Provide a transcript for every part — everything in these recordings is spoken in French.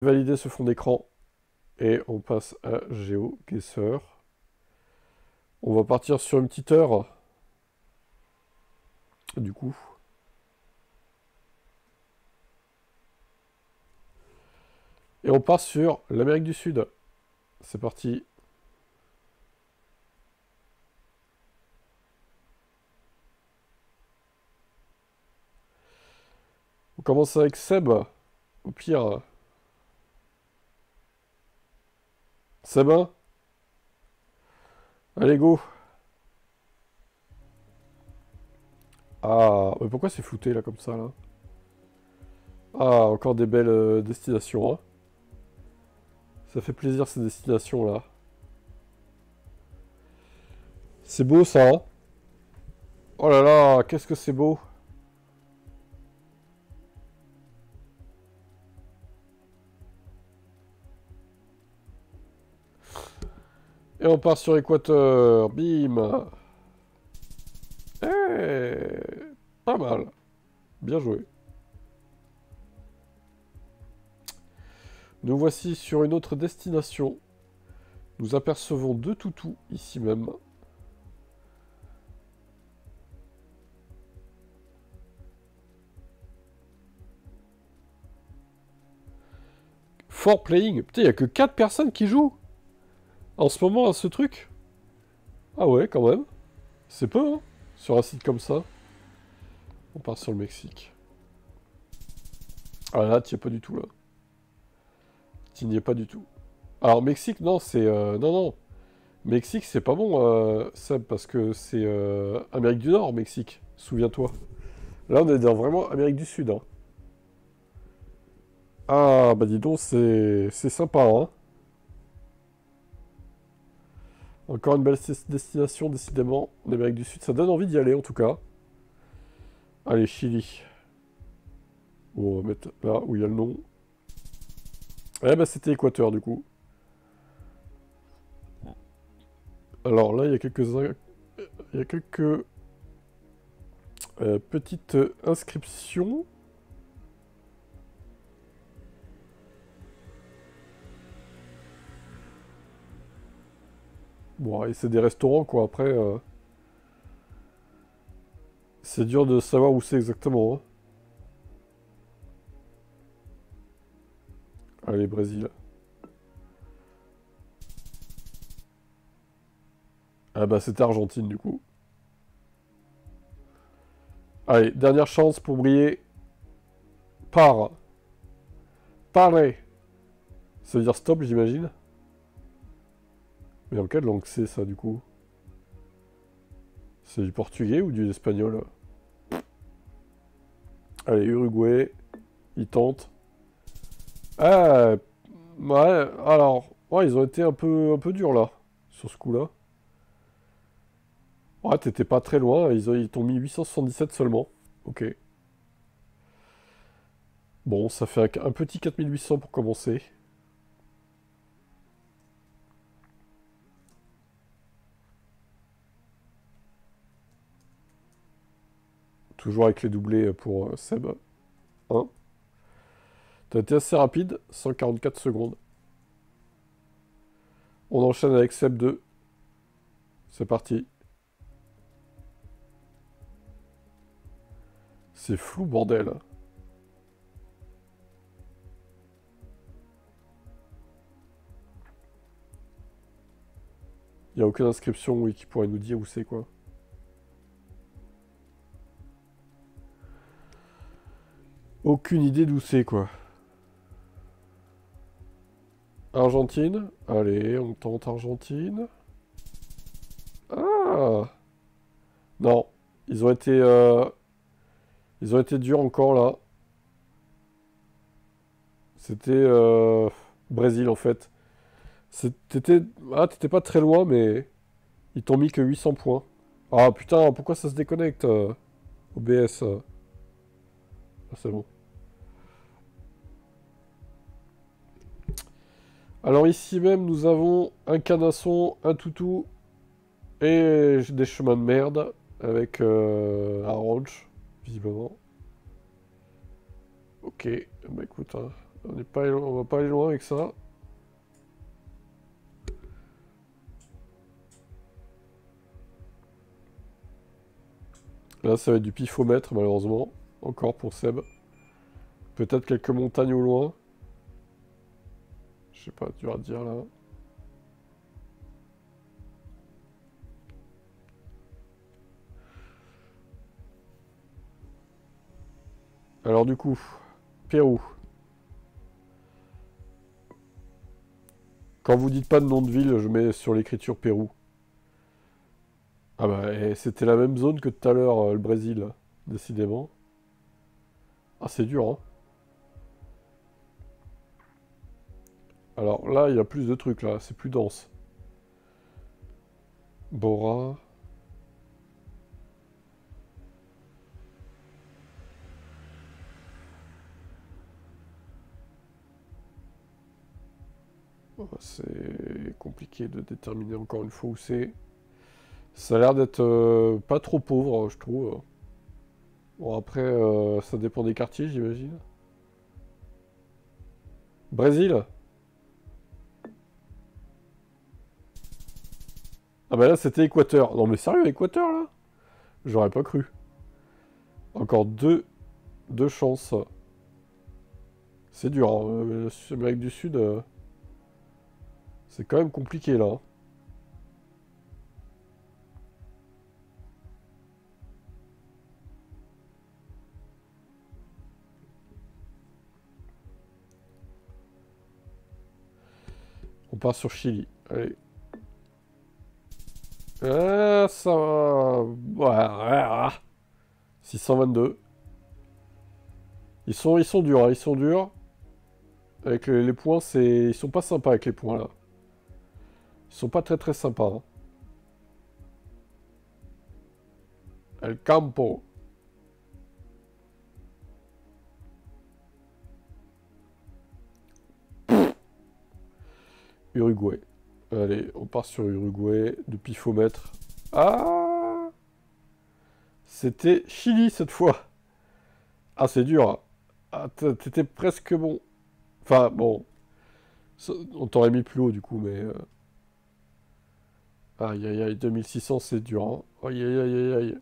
Valider ce fond d'écran. Et on passe à GeoGuessr. On va partir sur une petite heure. Du coup. Et on part sur l'Amérique du Sud. C'est parti. On commence avec Seb. Au pire. Seb 1. Allez, go. Ah, mais pourquoi c'est flouté là comme ça là? Ah, encore des belles destinations, hein. Ça fait plaisir ces destinations là. C'est beau ça, hein. Oh là là, qu'est-ce que c'est beau. Et on part sur Équateur. Bim. Eh, pas mal. Bien joué. Nous voici sur une autre destination. Nous apercevons deux toutous ici même. For playing. Putain, il n'y a que 4 personnes qui jouent en ce moment à ce truc. Ah ouais, quand même. C'est peu, hein, sur un site comme ça. On part sur le Mexique. Ah là, tu n'y es pas du tout, là. Tu n'y es pas du tout. Alors, Mexique, non, c'est... non, non. Mexique, c'est pas bon, Seb, parce que c'est Amérique du Nord, Mexique. Souviens-toi. Là, on est dans vraiment Amérique du Sud, hein. Ah, bah dis donc, c'est sympa, hein. Encore une belle destination, décidément, en Amérique du Sud. Ça donne envie d'y aller, en tout cas. Allez, Chili. Bon, on va mettre là où il y a le nom. Eh bah, c'était Équateur, du coup. Alors là, il y a quelques petites inscriptions. Bon, et c'est des restaurants, quoi. Après, c'est dur de savoir où c'est exactement, hein. Allez, Brésil. Ah bah, c'était Argentine, du coup. Allez, dernière chance pour briller. Par. Parler. Ça veut dire stop, j'imagine. Mais en quelle langue c'est, ça, du coup? C'est du portugais ou du espagnol? Allez, Uruguay. Ils tentent. Ah, ouais, alors... Ouais, ils ont été un peu durs, là. Sur ce coup-là. Ouais, t'étais pas très loin, ils t'ont mis 877 seulement. Ok. Bon, ça fait un petit 4800 pour commencer. Toujours avec les doublés pour Seb. 1. T'as été assez rapide, 144 secondes. On enchaîne avec Seb 2. C'est parti. C'est flou, bordel. Il n'y a aucune inscription, oui, qui pourrait nous dire où c'est, quoi. Aucune idée d'où c'est, quoi. Argentine. Allez, on tente Argentine. Ah! Non. Ils ont été durs encore, là. C'était Brésil, en fait. T'étais t'étais pas très loin, mais ils t'ont mis que 800 points. Ah putain, pourquoi ça se déconnecte OBS Ah, c'est bon. Alors ici même, nous avons un canasson, un toutou et des chemins de merde avec un ranch, visiblement. Ok, bah écoute, hein, On va pas aller loin avec ça. Là, ça va être du pifomètre, malheureusement. Encore pour Seb. Peut-être quelques montagnes au loin. Je sais pas, dur à dire là. Alors du coup, Pérou. Quand vous dites pas de nom de ville, je mets sur l'écriture Pérou. Ah bah, et c'était la même zone que tout à l'heure, le Brésil, décidément. Ah, c'est dur, hein. Alors là, il y a plus de trucs, là. C'est plus dense. Bora. Oh, c'est compliqué de déterminer encore une fois où c'est. Ça a l'air d'être pas trop pauvre, je trouve. Bon, après, ça dépend des quartiers, j'imagine. Brésil? Ah bah là, c'était Équateur. Non mais sérieux, Équateur, là? J'aurais pas cru. Encore deux chances. C'est dur, hein. L'Amérique du Sud, c'est quand même compliqué, là, hein. On part sur Chili. Allez. Ah, ça va. Ouais, ouais, ouais. 622. Ils sont durs, hein, ils sont durs. Avec les points, c'est... Ils sont pas sympas avec les points, là. Ils sont pas très très sympas, hein. El Campo. Uruguay. Allez, on part sur Uruguay. De pifomètre. Ah! C'était Chili, cette fois. Ah, c'est dur, hein. Ah, t'étais presque bon. Enfin, bon. On t'aurait mis plus haut, du coup, mais... Aïe, aïe, aïe, 2600, c'est dur, hein. Aïe, aïe, aïe, aïe, aïe.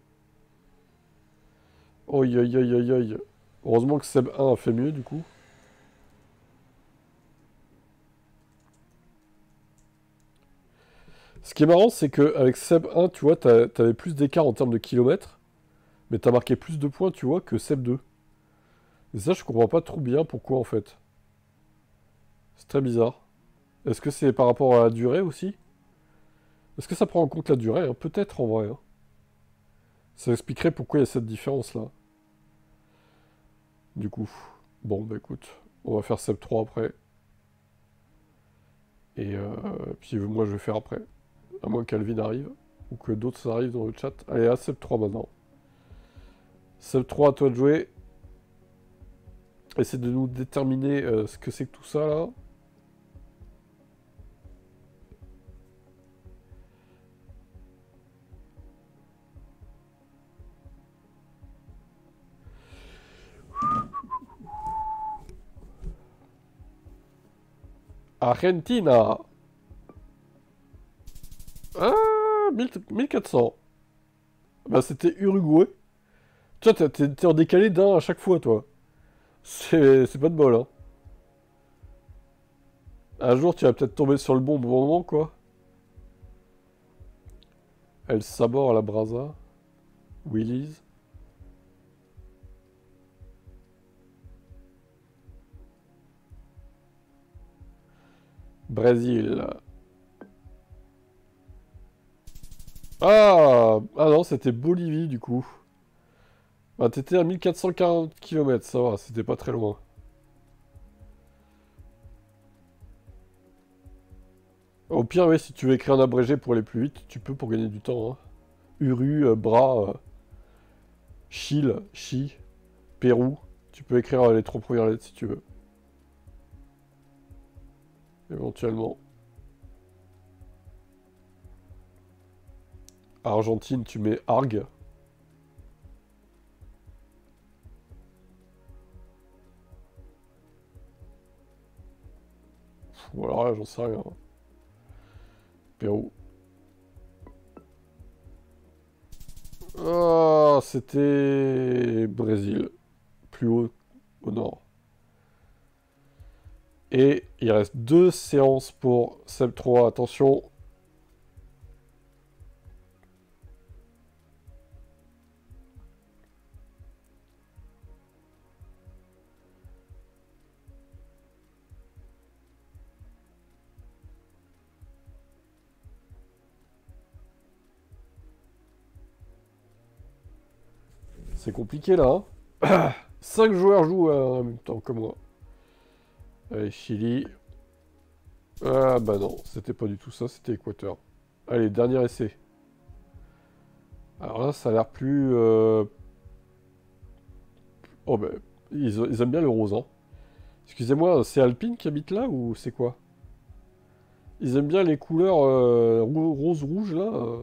Aïe, aïe, aïe, aïe, aïe. Heureusement que Seb 1 a fait mieux, du coup. Ce qui est marrant, c'est qu'avec Seb 1, tu vois, t'avais plus d'écart en termes de kilomètres, mais t'as marqué plus de points, tu vois, que Seb 2. Et ça, je comprends pas trop bien pourquoi, en fait. C'est très bizarre. Est-ce que c'est par rapport à la durée aussi? Est-ce que ça prend en compte la durée, hein? Peut-être, en vrai, hein. Ça expliquerait pourquoi il y a cette différence-là. Du coup. Bon, bah écoute, on va faire Seb 3 après. Et puis moi, je vais faire après. À moins qu'Alvin arrive. Ou que d'autres arrivent dans le chat. Allez, à Seb 3 maintenant. Seb 3, à toi de jouer. Essaie de nous déterminer ce que c'est que tout ça, là. Argentina. Ah, 1400. Bah, c'était Uruguay. Tu vois, t'es en décalé d'un à chaque fois, toi. C'est pas de bol, hein. Un jour, tu vas peut-être tomber sur le bon moment, quoi. El Sabor à la Brasa. Willy's. Brésil. Ah! Ah non, c'était Bolivie, du coup. Bah, t'étais à 1440 km, ça va, c'était pas très loin. Au pire, oui, si tu veux écrire un abrégé pour aller plus vite, tu peux pour gagner du temps, hein. Uru, Bras, Chile, Chi, Pérou. Tu peux écrire les trois premières lettres si tu veux. Éventuellement. Argentine, tu mets Arg. Ou alors là, j'en sais rien. Pérou. Ah, c'était Brésil. Plus haut au nord. Et il reste 2 séances pour Seb 3. Attention. C'est compliqué là. Hein. 5 joueurs jouent en même temps que moi. Allez, Chili. Ah bah non, c'était pas du tout ça, c'était Équateur. Allez, dernier essai. Alors là, ça a l'air plus... Oh bah, ils aiment bien le rose, hein. Excusez-moi, c'est Alpine qui habite là ou c'est quoi? Ils aiment bien les couleurs rose-rouge là.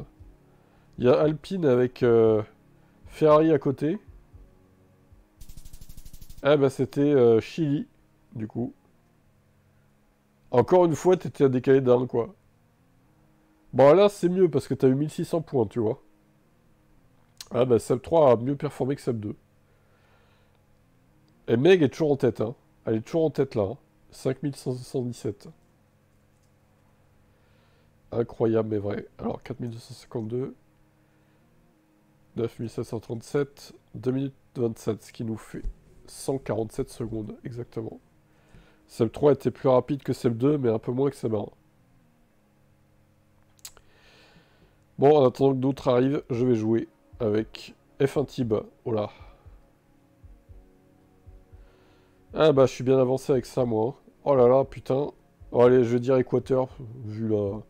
Il y a Alpine avec Ferrari à côté. Ah bah c'était Chili, du coup. Encore une fois, t'étais à décaler d'un, quoi. Bon là, c'est mieux parce que t'as eu 1600 points, tu vois. Ah bah Seb 3 a mieux performé que Seb 2. Et Meg est toujours en tête, hein. Elle est toujours en tête là. Hein. 5117. Incroyable mais vrai. Alors 4252. 9737. 2 minutes 27, ce qui nous fait 147 secondes, exactement. Seb 3 était plus rapide que Seb 2, mais un peu moins que Seb 1. Bon, en attendant que d'autres arrivent, je vais jouer avec F1 Tib. Oh là. Ah bah, je suis bien avancé avec ça, moi. Oh là là, putain. Oh, allez, je vais dire Équateur, vu la...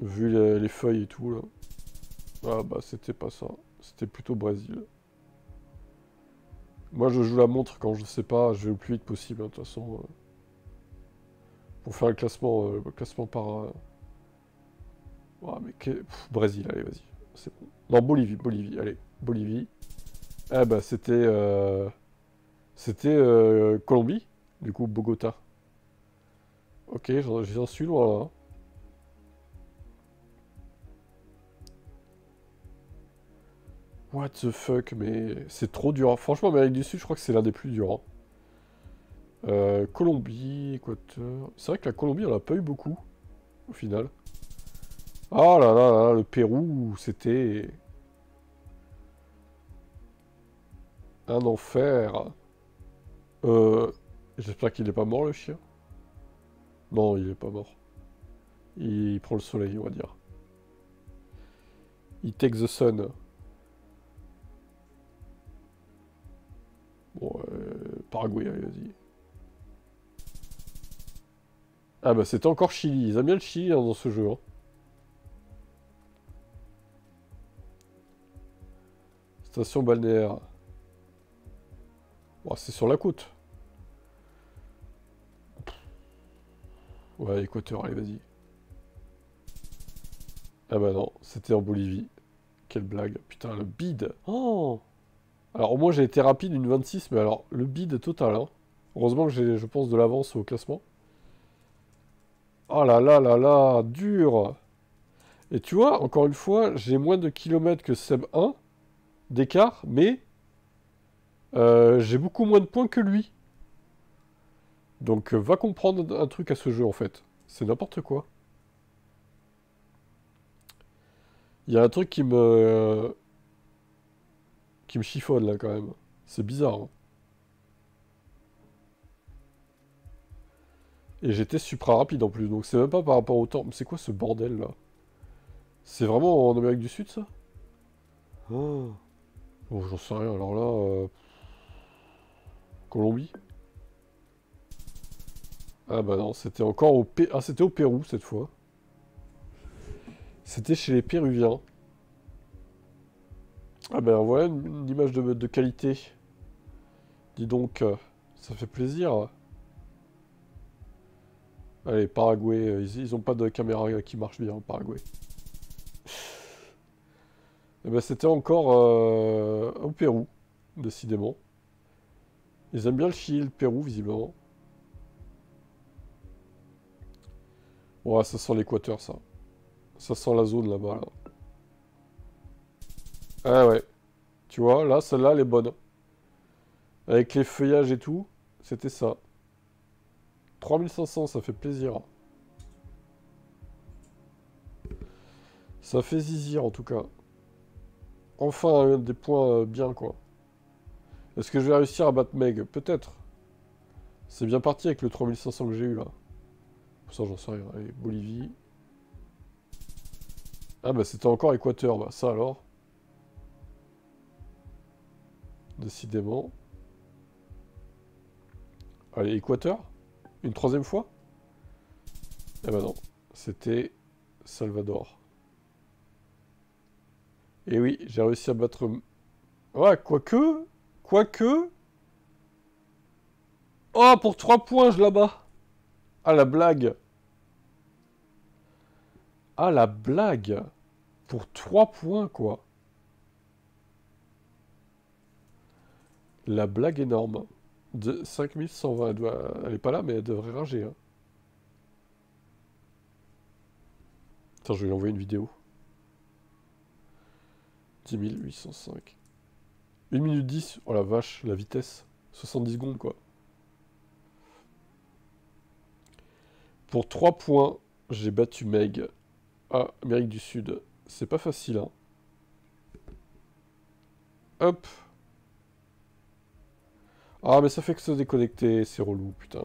vu les feuilles et tout, là. Ah bah, c'était pas ça. C'était plutôt Brésil. Moi, je joue la montre quand je sais pas, je vais le plus vite possible, hein, de toute façon. Pour faire le classement par... Oh, mais Brésil, allez, vas-y. C'est bon. Non, Bolivie, allez. Bolivie. Ah bah, c'était... C'était Colombie, du coup, Bogota. Ok, j'en suis loin, là. What the fuck, mais c'est trop dur. Franchement, Amérique du Sud, je crois que c'est l'un des plus durs. Hein. Colombie, Équateur... C'est vrai que la Colombie, on n'a pas eu beaucoup, au final. Ah là là là, le Pérou, c'était... un enfer. Euh... J'espère qu'il n'est pas mort, le chien. Non, il est pas mort. Il prend le soleil, on va dire. Il take the sun. Bon, Paraguay, allez, vas-y. Ah bah c'était encore Chili. Ils aiment bien le Chili hein, dans ce jeu. Hein. Station balnéaire. Oh, c'est sur la côte. Ouais, Équateur, allez, vas-y. Ah bah non, c'était en Bolivie. Quelle blague. Putain, le bide. Oh! Alors au moins j'ai été rapide, une 26, mais alors le bide total. Hein. Heureusement que j'ai, je pense, de l'avance au classement. Oh là là là là, dur! Et tu vois, encore une fois, j'ai moins de kilomètres que Seb 1 d'écart, mais j'ai beaucoup moins de points que lui. Donc va comprendre un truc à ce jeu en fait. C'est n'importe quoi. Il y a un truc qui me chiffonne là quand même. C'est bizarre. Hein. Et j'étais supra rapide en plus, donc c'est même pas par rapport au temps. Mais c'est quoi ce bordel là? C'est vraiment en Amérique du Sud ça? Oh, oh j'en sais rien. Alors là, Colombie? Ah bah non, c'était encore Ah, c'était au Pérou cette fois. C'était chez les Péruviens. Ah ben voilà une image de qualité. Dis donc, ça fait plaisir. Allez, Paraguay, ils ont pas de caméra qui marche bien, Paraguay. Et ben c'était encore au Pérou, décidément. Ils aiment bien le Chili, le Pérou, visiblement. Ouais, ça sent l'équateur, ça. Ça sent la zone là-bas, là. Ah ouais. Tu vois, là, celle-là, elle est bonne. Avec les feuillages et tout, c'était ça. 3500, ça fait plaisir. Ça fait zizir, en tout cas. Enfin, des points bien, quoi. Est-ce que je vais réussir à battre Meg? Peut-être. C'est bien parti avec le 3500 que j'ai eu, là. Pour ça, j'en sais rien. Allez, Bolivie. Ah bah c'était encore Équateur, bah ça alors. Décidément. Allez, Équateur? Une troisième fois? Eh ben non. C'était Salvador. Et oui, j'ai réussi à battre... Ouais, quoique... Quoique... Oh, pour 3 points, je la bats. Ah, la blague. Ah, la blague. Pour 3 points, quoi. La blague énorme. De 5120. Elle est pas là, mais elle devrait rager. Hein. Attends, je vais lui envoyer une vidéo. 10 805. 1 minute 10. Oh la vache, la vitesse. 70 secondes, quoi. Pour 3 points, j'ai battu Meg. Ah, Amérique du Sud. C'est pas facile, hein. Hop. Ah, mais ça fait que se déconnecter. C'est relou, putain.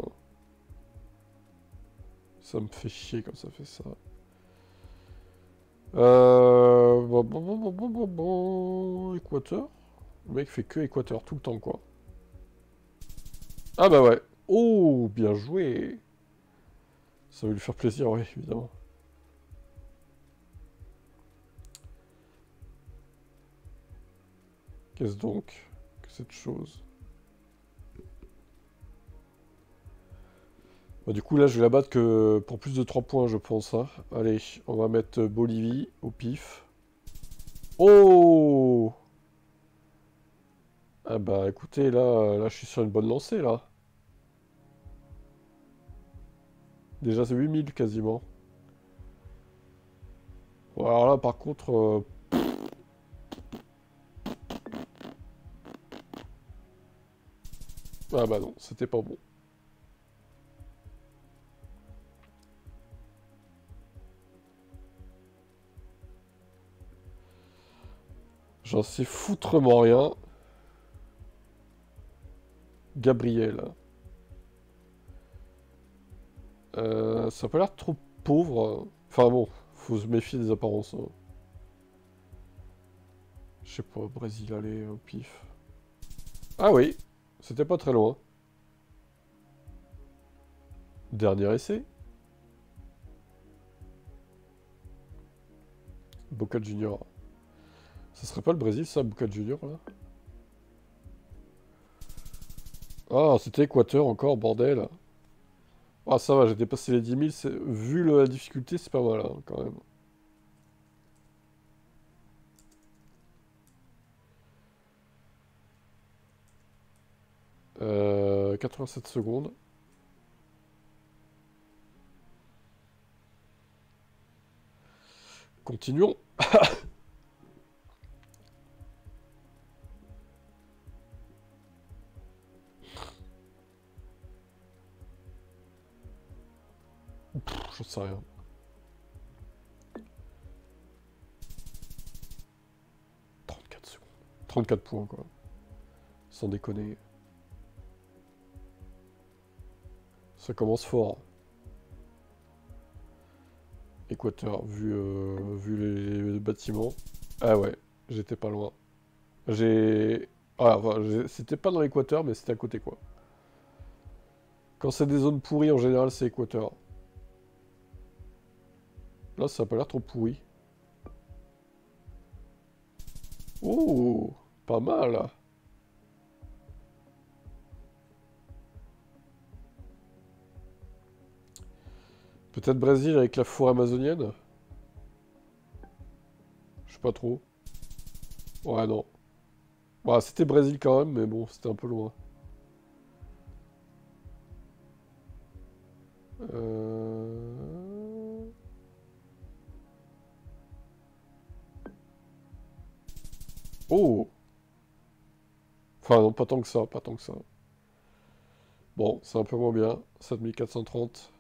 Ça me fait chier quand ça fait ça. Équateur. Le mec fait que Équateur tout le temps, quoi. Ah bah ouais. Oh, bien joué. Ça va lui faire plaisir, oui, évidemment. Qu'est-ce donc que cette chose? Bah, du coup, là, je vais la battre que pour plus de 3 points, je pense. Hein. Allez, on va mettre Bolivie au pif. Oh! Ah bah écoutez, là, je suis sur une bonne lancée, là. Déjà, c'est 8000 quasiment. Bon, alors là, par contre... Ah bah non, c'était pas bon. J'en sais foutrement rien. Gabriel. Ça a pas l'air trop pauvre. Enfin bon, faut se méfier des apparences. Hein. Je sais pas, Brésil, allez, au pif. Ah oui, c'était pas très loin. Dernier essai. Boca Junior. Ça serait pas le Brésil, ça, Boca Junior, là? Ah, c'était Équateur encore, bordel. Ah, ça va, j'ai dépassé les 10 000. Vu la difficulté, c'est pas mal, hein, quand même. 87 secondes. Continuons. J'en sais rien. 34 secondes. 34 points, quoi. Sans déconner. Ça commence fort. Équateur, vu les bâtiments. Ah ouais, j'étais pas loin. J'ai... Ah, enfin, c'était pas dans l'équateur, mais c'était à côté, quoi. Quand c'est des zones pourries, en général, c'est équateur. Là, ça a pas l'air trop pourri. Oh, pas mal. Peut-être Brésil avec la forêt amazonienne? Je sais pas trop. Ouais, non. Bah, c'était Brésil quand même, mais bon, c'était un peu loin. Oh! Enfin, non, pas tant que ça, pas tant que ça. Bon, c'est un peu moins bien. 7430.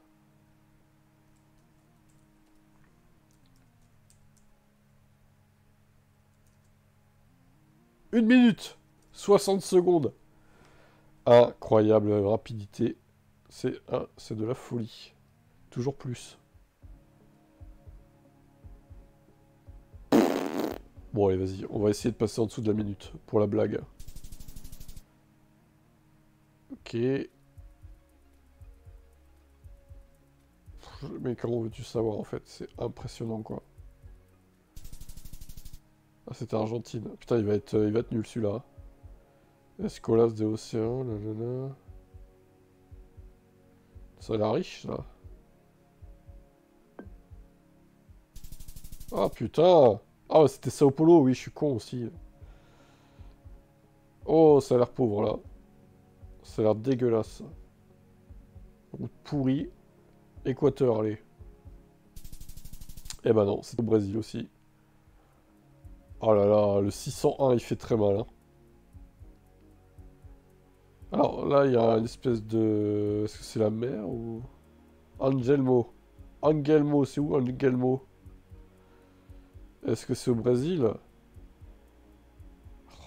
Une minute 60 secondes. Incroyable rapidité. C'est de la folie. Toujours plus. Bon, allez, vas-y. On va essayer de passer en dessous de la minute, pour la blague. Ok. Mais comment veux-tu savoir, en fait? C'est impressionnant, quoi. Ah, c'était Argentine. Putain, il va être nul, celui-là. Escolas des océans, nanana. Ça a l'air riche, ça. Ah, putain! Ah, c'était Sao Paulo, oui, je suis con aussi. Oh, ça a l'air pauvre, là. Ça a l'air dégueulasse. Route pourrie. Équateur, allez. Eh ben non, c'est au Brésil aussi. Oh là là, le 601, il fait très mal, hein. Alors là, il y a une espèce de... Est-ce que c'est la mer ou... Angelmo. Angelmo, c'est où Angelmo? Est-ce que c'est au Brésil?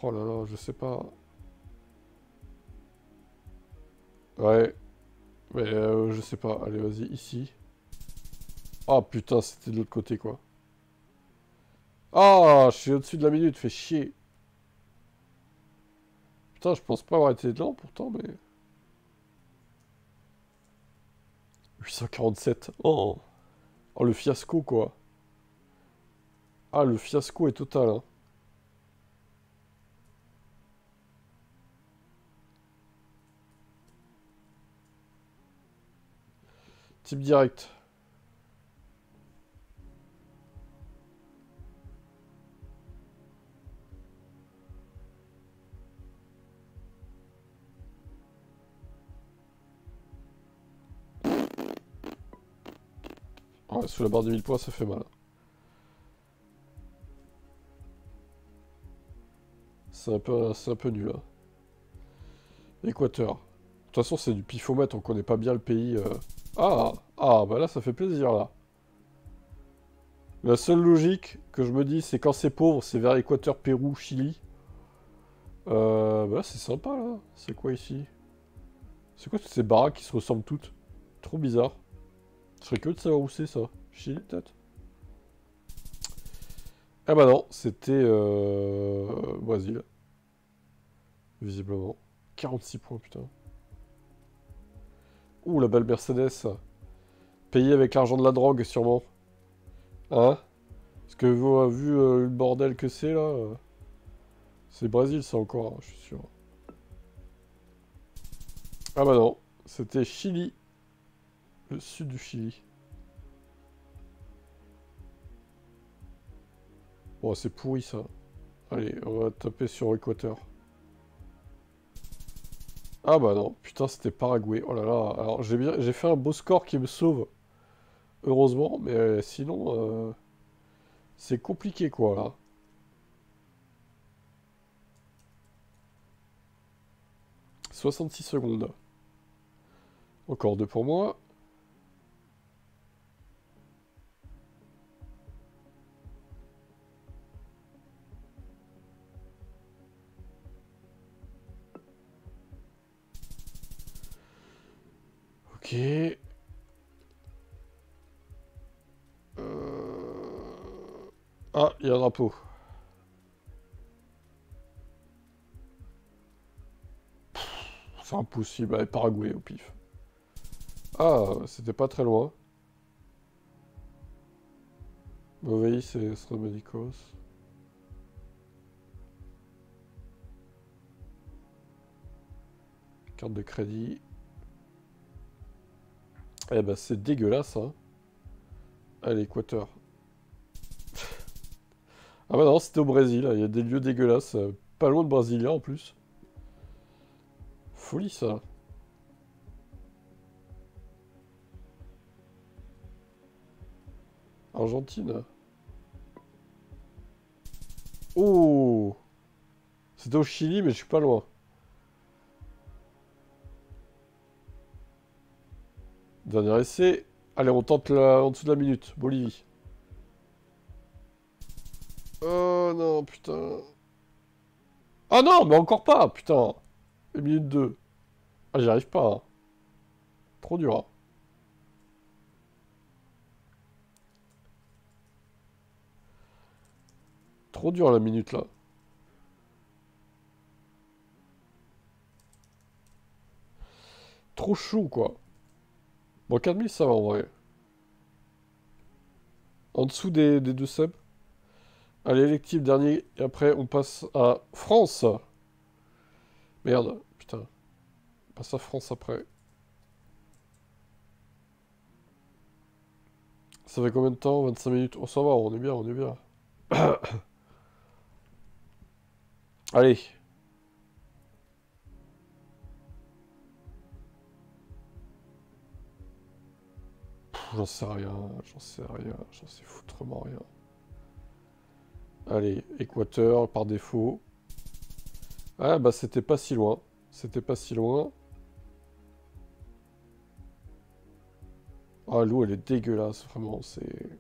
Oh là là, je sais pas. Ouais, mais je sais pas. Allez, vas-y, ici. Ah putain, c'était de l'autre côté, quoi. Ah, je suis au-dessus de la minute, fait chier. Putain, je pense pas avoir été lent, pourtant, mais... 847. Oh, oh le fiasco, quoi. Ah, le fiasco est total, hein. Type direct. Ouais, sous la barre des 1000 points, ça fait mal. C'est un peu nul, hein. Équateur. De toute façon, c'est du pifomètre, on connaît pas bien le pays. Ah! Ah, bah là, ça fait plaisir, là. La seule logique que je me dis, c'est quand c'est pauvre, c'est vers Équateur, Pérou, Chili. Bah là, c'est sympa, là. C'est quoi, ici? C'est quoi toutes ces baraques qui se ressemblent toutes? Trop bizarre. Je serais curieux de savoir où c'est, ça. Chili, peut-être? Ah bah non, c'était... Brésil, visiblement. 46 points, putain. Ouh, la belle Mercedes. Payée avec l'argent de la drogue, sûrement. Hein? Parce que vous avez vu le bordel que c'est, là c'est Brésil, ça, encore, hein, je suis sûr. Ah bah non, c'était Chili. Le sud du Chili. Bon, c'est pourri, ça. Allez, on va taper sur Équateur. Ah bah non, putain, c'était Paraguay. Oh là là, alors j'ai fait un beau score qui me sauve. Heureusement, mais sinon, c'est compliqué, quoi, là. 66 secondes. Encore deux pour moi. Ok. Ah, il y a un drapeau. C'est impossible. Allez, Paraguay au pif. Ah, c'était pas très loin. Mauvais, c'est Stromédicos. Carte de crédit. Eh ben, c'est dégueulasse, hein. Allez, Équateur. Ah bah non, c'était au Brésil. Il y a des lieux dégueulasses. Pas loin de Brasilia, en plus. Folie, ça. Argentine. Oh! C'était au Chili, mais je suis pas loin. Dernier essai. Allez, on tente en dessous de la minute. Bolivie. Oh non, putain. Ah non, mais encore pas, putain. Et minute 2. Ah, j'y arrive pas. Hein. Trop dur. Hein. Trop dur la minute là. Trop chaud quoi. Bon, 4000 ça va en vrai. En dessous des deux subs. Allez, électif dernier. Et après, on passe à France. Merde, putain. On passe à France après. Ça fait combien de temps? 25 minutes. Oh, ça va, on est bien, on est bien. Allez. J'en sais rien, j'en sais rien, j'en sais foutrement rien. Allez, Équateur par défaut. Ah bah c'était pas si loin. C'était pas si loin. Ah l'eau elle est dégueulasse, vraiment, c'est...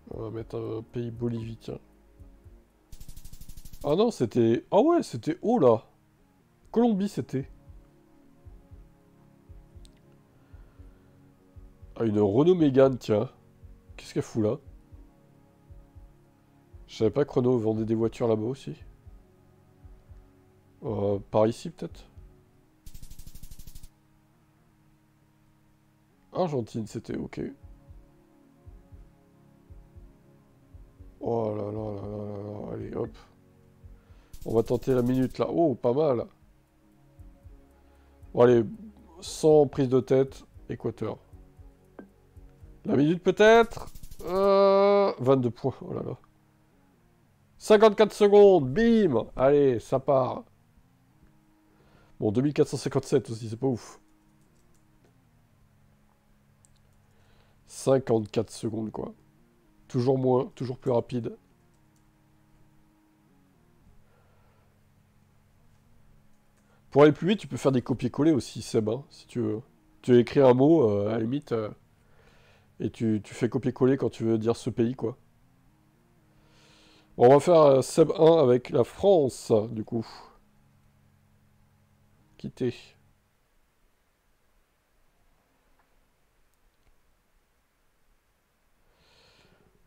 On va mettre un pays Bolivie, tiens. Ah non, c'était... Ah ouais, c'était haut là. Colombie c'était. Ah une Renault Mégane, tiens. Qu'est-ce qu'elle fout là? Je savais pas que Renault vendait des voitures là-bas aussi. Par ici peut-être? Argentine c'était ok. Oh là là là là là là, allez hop. On va tenter la minute là. Oh, pas mal. Bon allez, sans prise de tête, Équateur. La minute peut-être 22 points, oh là là. 54 secondes, bim. Allez, ça part. Bon, 2457 aussi, c'est pas ouf. 54 secondes, quoi. Toujours moins, toujours plus rapide. Pour aller plus vite, tu peux faire des copier-coller aussi, Seb, hein, si tu veux. Tu écris un mot, à la limite, et tu fais copier-coller quand tu veux dire ce pays, quoi. Bon, on va faire Seb 1 avec la France, du coup. Quitter.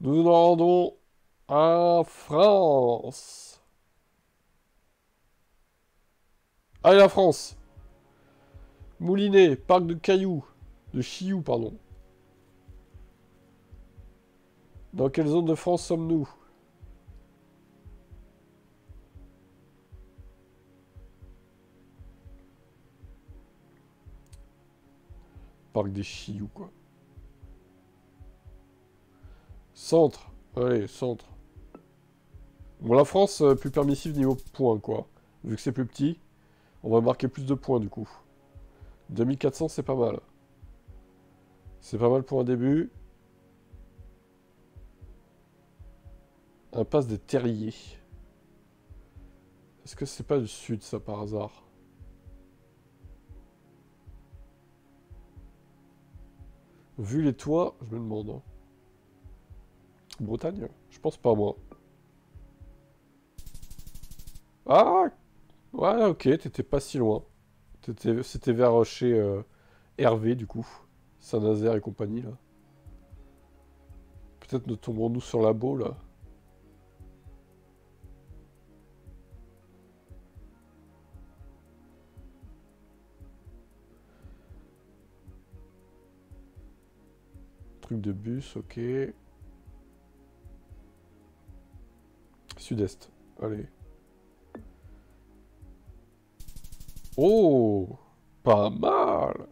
Nous nous rendons à France. Allez, la France. Moulinet, parc de Cailloux. De Chiou, pardon. Dans quelle zone de France sommes-nous? Parc des Chiou, quoi. Centre. Allez, centre. Bon, la France, plus permissive niveau points, quoi. Vu que c'est plus petit, on va marquer plus de points, du coup. 2400, c'est pas mal. C'est pas mal pour un début. Impasse des Terriers. Est-ce que c'est pas du sud, ça, par hasard? Vu les toits, je me demande. Hein. Bretagne? Je pense pas, moi. Ah! Ouais, ok, t'étais pas si loin. C'était vers chez Hervé, du coup. Saint-Nazaire et compagnie, là. Peut-être ne tomberons-nous sur la Baule, là. Truc de bus, ok. Sud-Est, allez. Oh! Pas mal!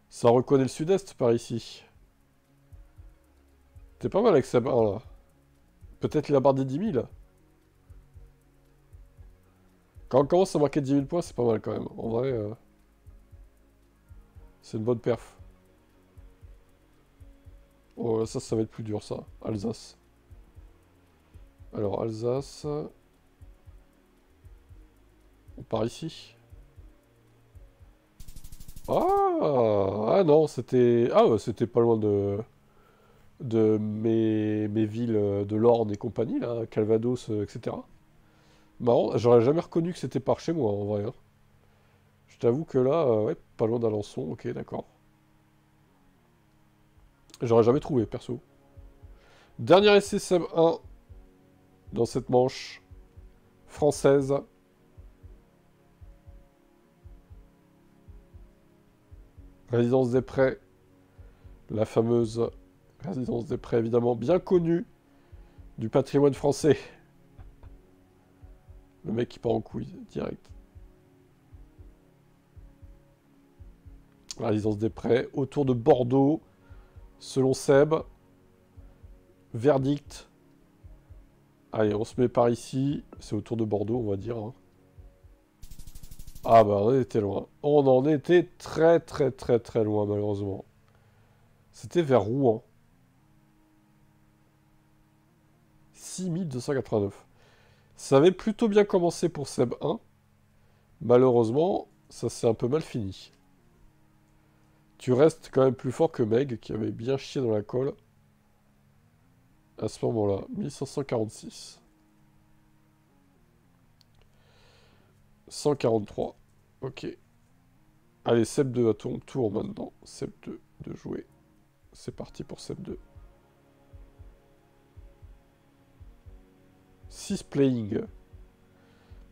Ça reconnaît le Sud-Est par ici. T'es pas mal avec ça, là. Peut-être la barre des 10 000. Quand on commence à marquer 10 000 points, c'est pas mal quand même. En vrai, c'est une bonne perf. Oh, ça va être plus dur, ça. Alsace. Alors, Alsace... On part ici. Ah, ah non, c'était... Ah, ouais, c'était pas loin de mes villes de l'Orne et compagnie, là, Calvados, etc. Marrant, j'aurais jamais reconnu que c'était par chez moi, en vrai, hein. Je t'avoue que là, ouais, pas loin d'Alençon, ok, d'accord. J'aurais jamais trouvé, perso. Dernier essai Seb 1 dans cette manche française. Résidence des Prés, la fameuse Résidence des Prés, évidemment, bien connue du patrimoine français. Le mec qui part en couille, direct. La Résidence des Prés, autour de Bordeaux, selon Seb. Verdict. Allez, on se met par ici. C'est autour de Bordeaux, on va dire, hein. Ah bah, on en était loin. On en était très très très très loin, malheureusement. C'était vers Rouen. 6289. Ça avait plutôt bien commencé pour Seb 1. Malheureusement, ça s'est un peu mal fini. Tu restes quand même plus fort que Meg, qui avait bien chié dans la colle. À ce moment-là, 1546. 143. Ok. Allez, Seb 2 à ton tour maintenant. Seb 2 de jouer. C'est parti pour Seb 2. 6 playing.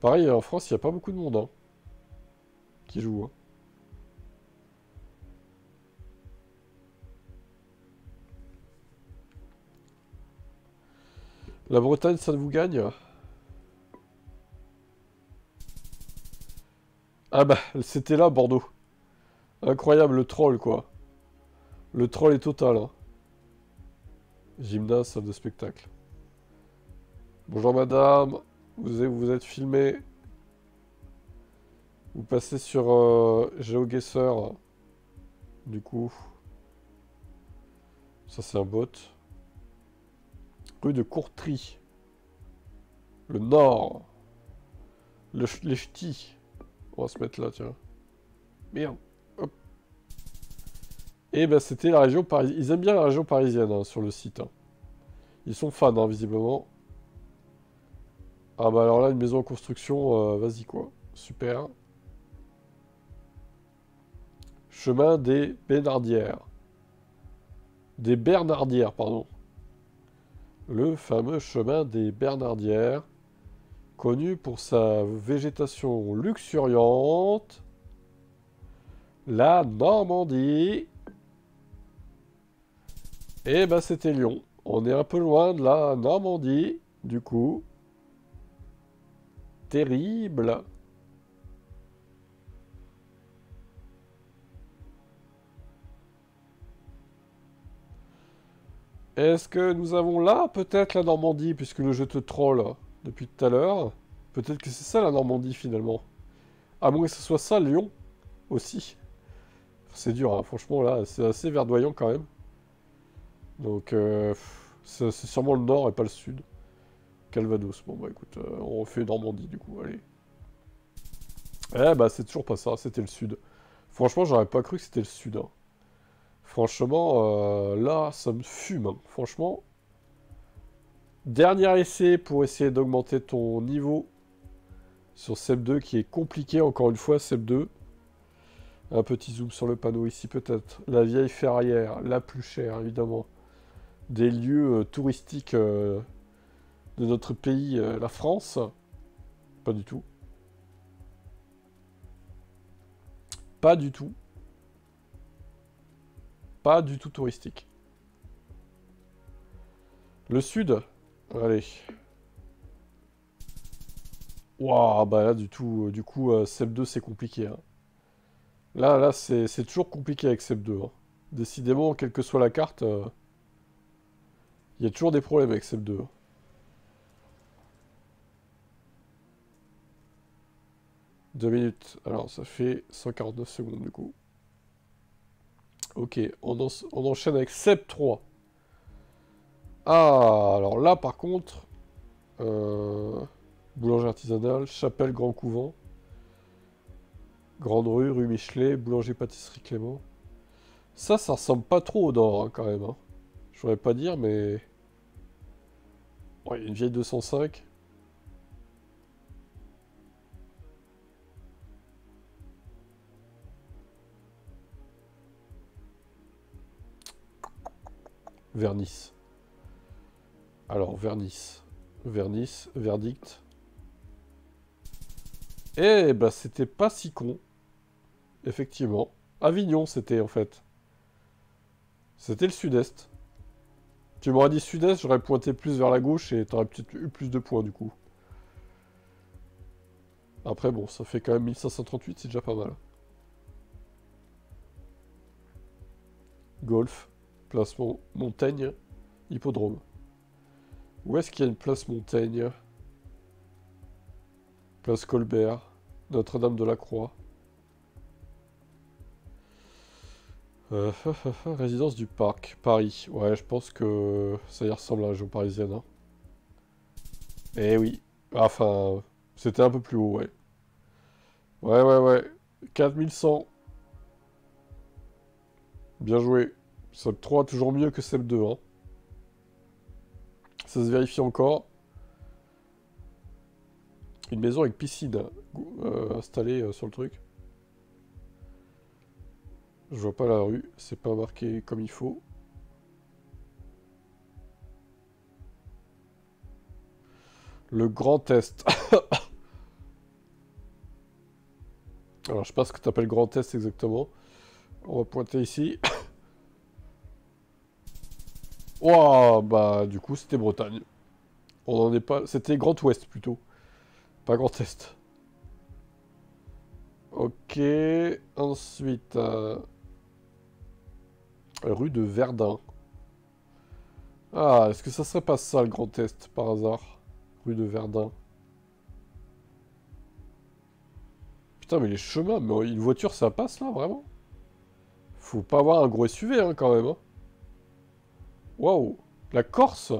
Pareil, en France, il n'y a pas beaucoup de monde, hein, qui joue, hein. La Bretagne, ça vous gagne? Ah bah, c'était là, Bordeaux. Incroyable, le troll, quoi. Le troll est total, hein. Gymnase, salle de spectacle. Bonjour madame, vous êtes filmé. Vous passez sur GeoGuessr. Du coup. Ça c'est un bot. Rue de Courtry. Le Nord. Les ch'tis. On va se mettre là, tiens. Merde. Hop. Et ben c'était la région parisienne. Ils aiment bien la région parisienne, hein, sur le site, hein. Ils sont fans, hein, visiblement. Ah bah alors là, une maison en construction, vas-y quoi. Super. Chemin des Bernardières. Des Bernardières, pardon. Le fameux chemin des Bernardières, connu pour sa végétation luxuriante. La Normandie. Et bah c'était Lyon. On est un peu loin de la Normandie, du coup. Terrible. Est-ce que nous avons là, peut-être, la Normandie, puisque le jeu te troll depuis tout à l'heure? Peut-être que c'est ça, la Normandie, finalement. À moins que ce soit ça, Lyon, aussi. C'est dur, hein, franchement, là, c'est assez verdoyant, quand même. Donc, c'est sûrement le nord et pas le sud. Calvados. Bon, bah, écoute, on fait Normandie, du coup, allez. Eh, bah, c'est toujours pas ça, c'était le sud. Franchement, j'aurais pas cru que c'était le sud, hein. Franchement, là, ça me fume, hein. Franchement... Dernier essai pour essayer d'augmenter ton niveau sur Seb 2 qui est compliqué encore une fois, Seb 2. Un petit zoom sur le panneau ici peut-être. La vieille ferraillère, la plus chère évidemment. Des lieux touristiques de notre pays, la France. Pas du tout. Pas du tout. Pas du tout touristique. Le sud. Allez. Waouh, bah là du tout, du coup, Seb 2 c'est compliqué, hein. Là, c'est toujours compliqué avec Seb 2, hein. Décidément, quelle que soit la carte, il y a toujours des problèmes avec Seb 2. 2 minutes. Alors, ça fait 149 secondes, du coup. Ok, on enchaîne avec Seb 3. Ah, alors là, par contre... boulanger artisanal, chapelle, grand couvent. Grande rue, rue Michelet, boulanger-pâtisserie Clément. Ça ressemble pas trop au nord, hein, quand même. Hein. Je voudrais pas dire, mais... Ouais, une vieille 205. Vernis. Alors, Vernis. Vernis, verdict. Eh bah, c'était pas si con. Effectivement. Avignon, c'était, en fait. C'était le sud-est. Tu m'aurais dit sud-est, j'aurais pointé plus vers la gauche et t'aurais peut-être eu plus de points, du coup. Après, bon, ça fait quand même 1538, c'est déjà pas mal. Golf. Place Montaigne. Hippodrome. Où est-ce qu'il y a une place Montaigne? Place Colbert. Notre-Dame-de-la-Croix. Résidence du Parc. Paris. Ouais, je pense que ça y ressemble à la région parisienne. Hein. Eh oui. Enfin, c'était un peu plus haut, ouais. Ouais. 4100. Bien joué. Sep 3, toujours mieux que Sep 2. Hein. Ça se vérifie encore. Une maison avec piscine installée sur le truc. Je vois pas la rue, c'est pas marqué comme il faut. Le Grand Est. Alors, je sais pas ce que t'appelles Grand Est exactement. On va pointer ici. Ouah, bah, du coup, c'était Bretagne. On en est pas... C'était Grand Ouest, plutôt. Pas Grand Est. Ok. Ensuite... rue de Verdun. Ah, est-ce que ça serait pas ça, le Grand Est, par hasard? Rue de Verdun. Putain, mais les chemins, mais une voiture, ça passe, là, vraiment? Faut pas avoir un gros SUV, hein, quand même, hein. Waouh. La Corse?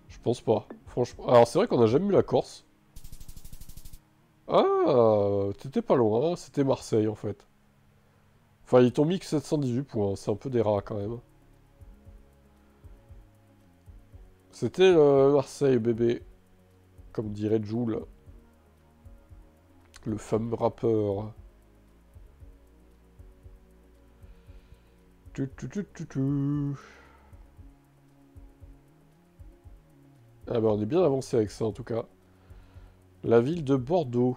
Je pense pas. Franchement. Alors, c'est vrai qu'on a jamais eu la Corse. Ah, t'étais pas loin. Hein. C'était Marseille, en fait. Enfin, ils t'ont mis que 718 points. C'est un peu des rats, quand même. C'était Marseille, bébé. Comme dirait Jul. Le fameux rappeur. Tu. Ah bah, on est bien avancé avec ça, en tout cas. La ville de Bordeaux.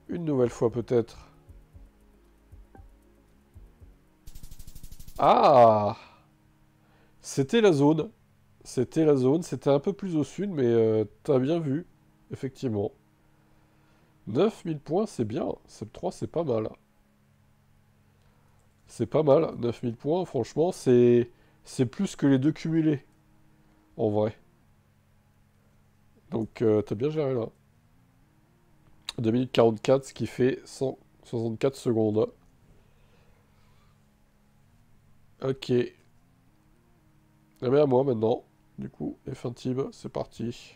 Une nouvelle fois, peut-être. Ah! C'était la zone. C'était la zone. C'était un peu plus au sud, mais t'as bien vu. Effectivement. 9000 points, c'est bien. Sep 3, c'est pas mal. C'est pas mal. 9000 points, franchement, c'est plus que les deux cumulés. En vrai. Donc, t'as bien géré là. 2 minutes 44, ce qui fait 164 secondes. Ok. Eh bien, à moi maintenant. Du coup, F1 Team, c'est parti.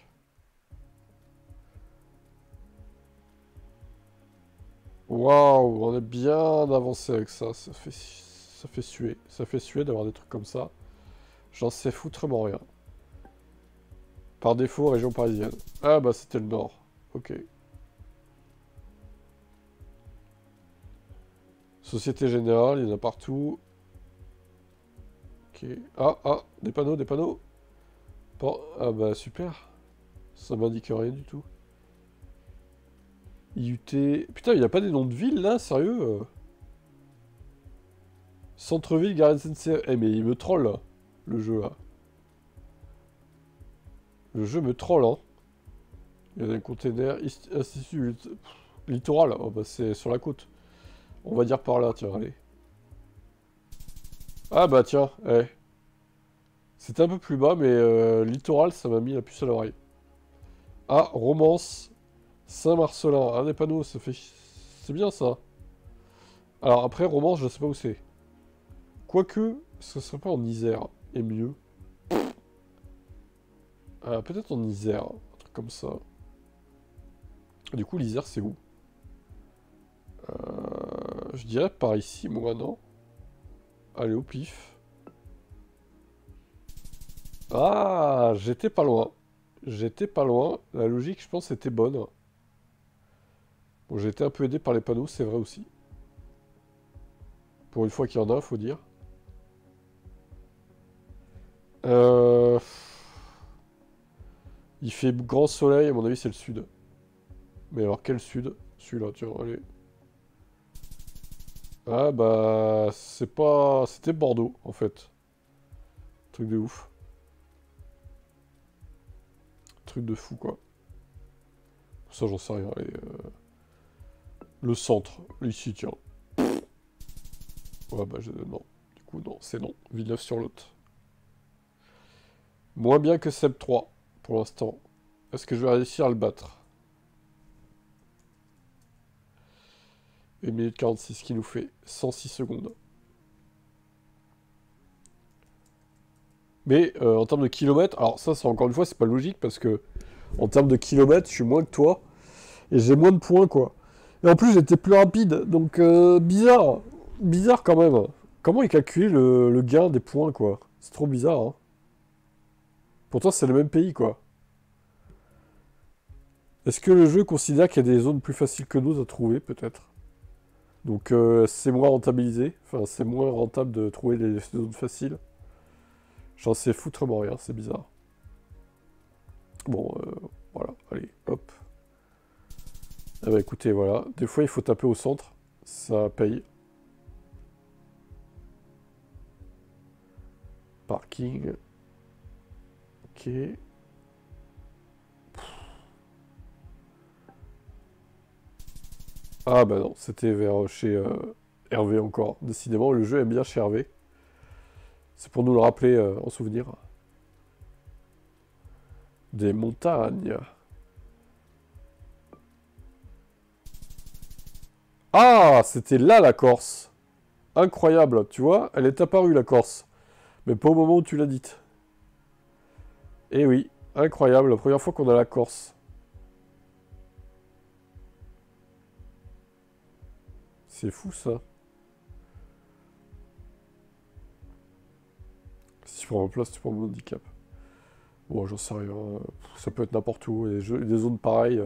Waouh, on est bien avancé avec ça. Ça fait suer. Ça fait suer d'avoir des trucs comme ça. J'en sais foutrement rien. Par défaut, région parisienne. Ah bah c'était le nord. Ok. Société Générale, il y en a partout. Ok. Des panneaux, des panneaux. Bon, ah bah super. Ça m'indique rien du tout. IUT... Putain, il n'y a pas des noms de villes là, sérieux Centre-ville, Gare SNCF. Eh mais il me troll là, le jeu là. Le jeu me troll, hein. Il y a des containers, institut littoral. Oh bah c'est sur la côte. On va dire par là, tiens, allez. Ah bah tiens, eh. C'était un peu plus bas, mais littoral, ça m'a mis la puce à l'oreille. Ah, Romance, Saint-Marcelin. Ah, des panneaux, ça fait... C'est bien ça. Alors après, Romance, je sais pas où c'est. Quoique, ce serait pas en Isère, et mieux. Peut-être en Isère, un truc comme ça. Du coup, l'Isère, c'est où? Je dirais par ici, moi, non? Allez, au pif. Ah, j'étais pas loin. J'étais pas loin. La logique, je pense, était bonne. Bon, j'ai été un peu aidé par les panneaux, c'est vrai aussi. Pour une fois qu'il y en a, faut dire. Euh... Il fait grand soleil, à mon avis, c'est le sud. Mais alors, quel sud? Celui-là, tiens, allez. Ah, bah... C'est pas... C'était Bordeaux, en fait. Truc de ouf. Truc de fou, quoi. Ça, j'en sais rien. Allez, le centre, ici, tiens. Ouais, bah, non. Du coup, non, c'est non. Villeneuve-sur-Lot. Moins bien que Seb 3, pour l'instant. Est-ce que je vais réussir à le battre? 1 minute 46, qui nous fait 106 secondes. Mais en termes de kilomètres, alors ça, c'est encore une fois, c'est pas logique parce que en termes de kilomètres, je suis moins que toi et j'ai moins de points, quoi. Et en plus, j'étais plus rapide, donc bizarre. Bizarre quand même. Comment il calculait le gain des points, quoi? C'est trop bizarre, hein. Pourtant, c'est le même pays, quoi. Est-ce que le jeu considère qu'il y a des zones plus faciles que d'autres à trouver, peut-être? Donc c'est moins rentabilisé. Enfin, c'est moins rentable de trouver les zones faciles. J'en sais foutrement rien, c'est bizarre. Bon, voilà, allez, hop. Ah bah écoutez, voilà. Des fois, il faut taper au centre. Ça paye. Parking. Ok. Ah bah non, c'était vers chez Hervé encore. Décidément, le jeu aime bien chez Hervé. C'est pour nous le rappeler en souvenir. Des montagnes. Ah, c'était là la Corse. Incroyable, tu vois, elle est apparue la Corse. Mais pas au moment où tu l'as dite. Eh oui, incroyable, la première fois qu'on a la Corse. C'est fou ça. Si tu prends ma place, tu prends mon handicap. Bon, j'en sais rien. Ça peut être n'importe où. Et des zones pareilles.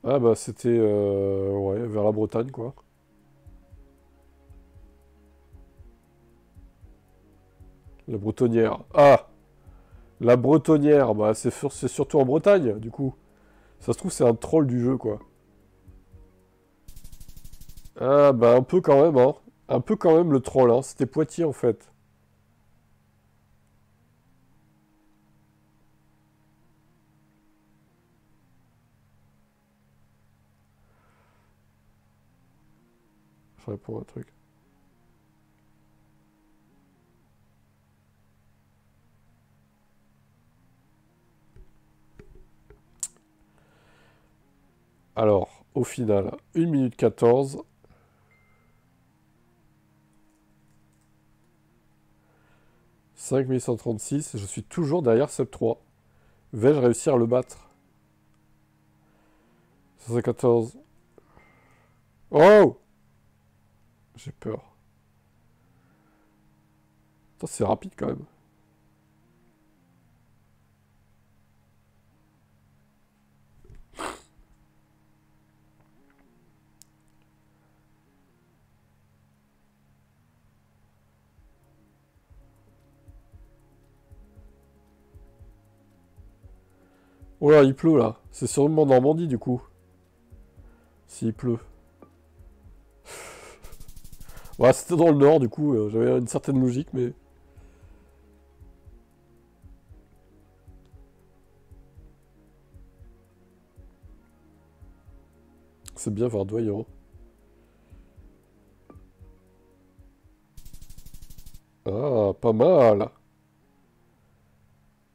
Ah bah c'était ouais, vers la Bretagne quoi. La Bretonnière. Ah! La Bretonnière, bah c'est surtout en Bretagne du coup. Ça se trouve c'est un troll du jeu quoi. Ah bah un peu quand même hein. Un peu quand même le troll hein. C'était Poitiers en fait. Je réponds à un truc. Alors, au final, 1 minute 14. 5136, je suis toujours derrière Sub 3. Vais-je réussir à le battre? 114. Oh! J'ai peur. Putain, c'est rapide quand même. Oh là, il pleut là. C'est sûrement en Normandie du coup. S'il pleut. Ouais, c'était dans le nord du coup. J'avais une certaine logique, mais. C'est bien verdoyant. Ah, pas mal.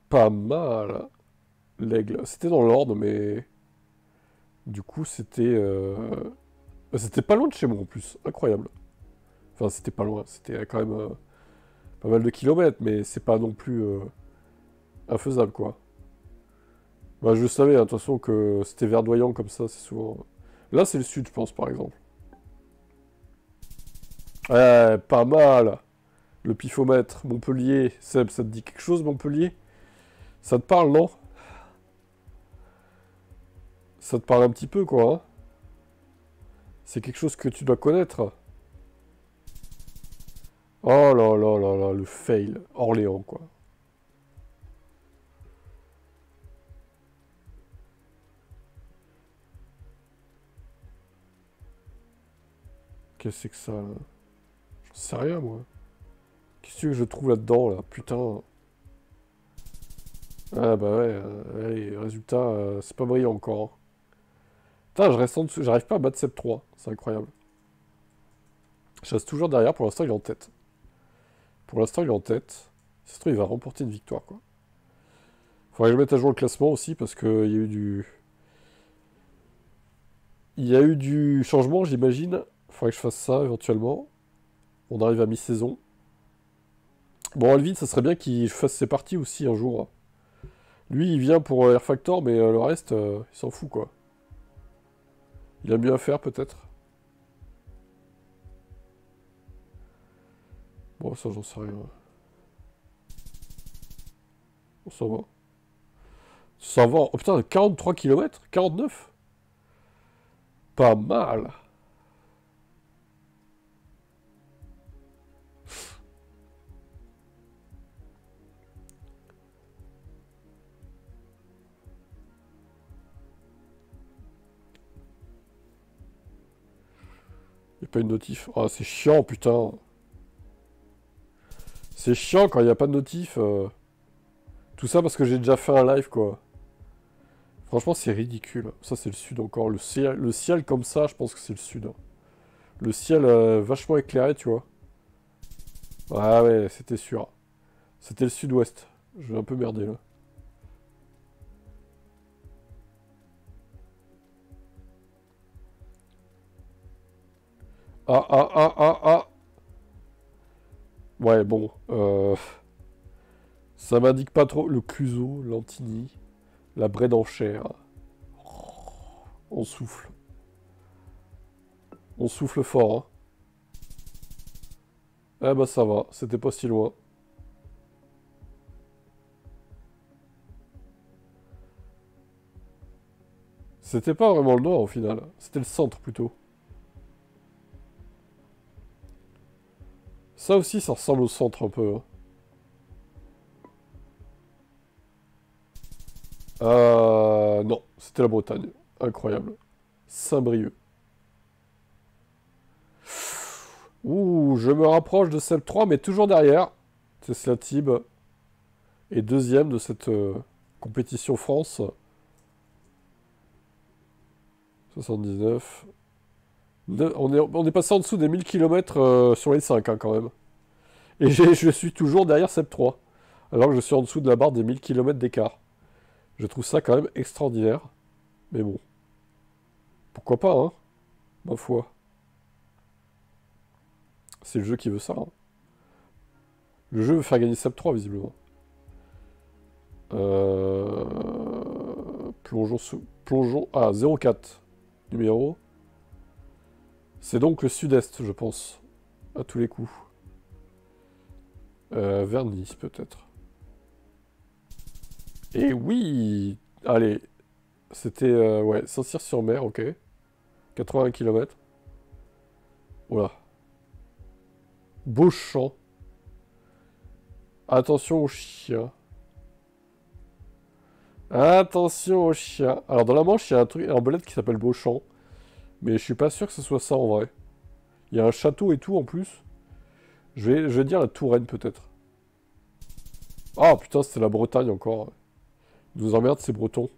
Pas mal. L'aigle. C'était dans l'ordre, mais. Du coup, c'était. C'était pas loin de chez moi en plus. Incroyable. Enfin, c'était pas loin. C'était quand même pas mal de kilomètres, mais c'est pas non plus infaisable, quoi. Bah, je savais, hein, de toute façon, que c'était verdoyant comme ça, c'est souvent. Là, c'est le sud, je pense, par exemple. Ouais, pas mal. Le pifomètre, Montpellier. Seb, ça te dit quelque chose, Montpellier? Ça te parle, non? Ça te parle un petit peu, quoi, hein? C'est quelque chose que tu dois connaître. Oh là là là là, le fail. Orléans, quoi. Qu'est-ce que c'est que ça, là? J'en sais rien, moi. Qu'est-ce que je trouve là-dedans, là? Putain. Ah bah ouais, allez, résultat, c'est pas brillant encore, hein. Putain, je reste en dessous, j'arrive pas à battre 7-3, c'est incroyable. Je reste toujours derrière, pour l'instant il est en tête. Pour l'instant il est en tête. Si ça se trouve, il va remporter une victoire, quoi. Faudrait que je mette à jour le classement aussi, parce qu'il y a eu du... Il y a eu du changement, j'imagine. Faudrait que je fasse ça, éventuellement. On arrive à mi-saison. Bon, Alvin, ça serait bien qu'il fasse ses parties aussi, un jour, hein. Lui, il vient pour Air Factor, mais le reste, il s'en fout, quoi. Il a mieux à faire, peut-être. Bon, ça, j'en sais rien. Bon, ça va. Ça va. Oh putain, 43 km? 49? Pas mal. Y a pas une notif. Ah, c'est chiant, putain. C'est chiant quand il n'y a pas de notif. Tout ça parce que j'ai déjà fait un live, quoi. Franchement, c'est ridicule. Ça, c'est le sud encore. Le ciel comme ça, je pense que c'est le sud, hein. Le ciel vachement éclairé, tu vois. Ah ouais, c'était sûr. C'était le sud-ouest. Je vais un peu merder, là. Ah, ah, ah, ah, ah. Ouais, bon. Ça m'indique pas trop. Le Cluseau, l'Antigny, la Braie d'Enchère. On souffle. On souffle fort, hein. Eh bah ça va, c'était pas si loin. C'était pas vraiment le nord au final, c'était le centre plutôt. Ça aussi, ça ressemble au centre un peu, hein. Non, c'était la Bretagne. Incroyable. Saint-Brieuc. Ouh, je me rapproche de Seb 3, mais toujours derrière. Tesla Tib est deuxième de cette compétition France. 79. On est passé en dessous des 1000 km sur les 5, hein, quand même. Et je suis toujours derrière Seb 3. Alors que je suis en dessous de la barre des 1000 km d'écart. Je trouve ça quand même extraordinaire. Mais bon. Pourquoi pas, hein? Ma foi. C'est le jeu qui veut ça, hein. Le jeu veut faire gagner Seb 3, visiblement. Plongeons sous... Plongeons... Ah, 04. Numéro. C'est donc le sud-est, je pense. À tous les coups. Vers Nice, peut-être. Et oui! Allez. C'était, ouais, Saint-Cyr-sur-Mer, ok. 81 km. Voilà. Beauchamp. Attention aux chiens. Attention aux chiens. Alors, dans la Manche, il y a un truc, un bolette qui s'appelle Beauchamp. Mais je suis pas sûr que ce soit ça en vrai. Il y a un château et tout en plus. Je vais dire la Touraine peut-être. Ah putain, c'était la Bretagne encore. Ils nous emmerdent ces Bretons.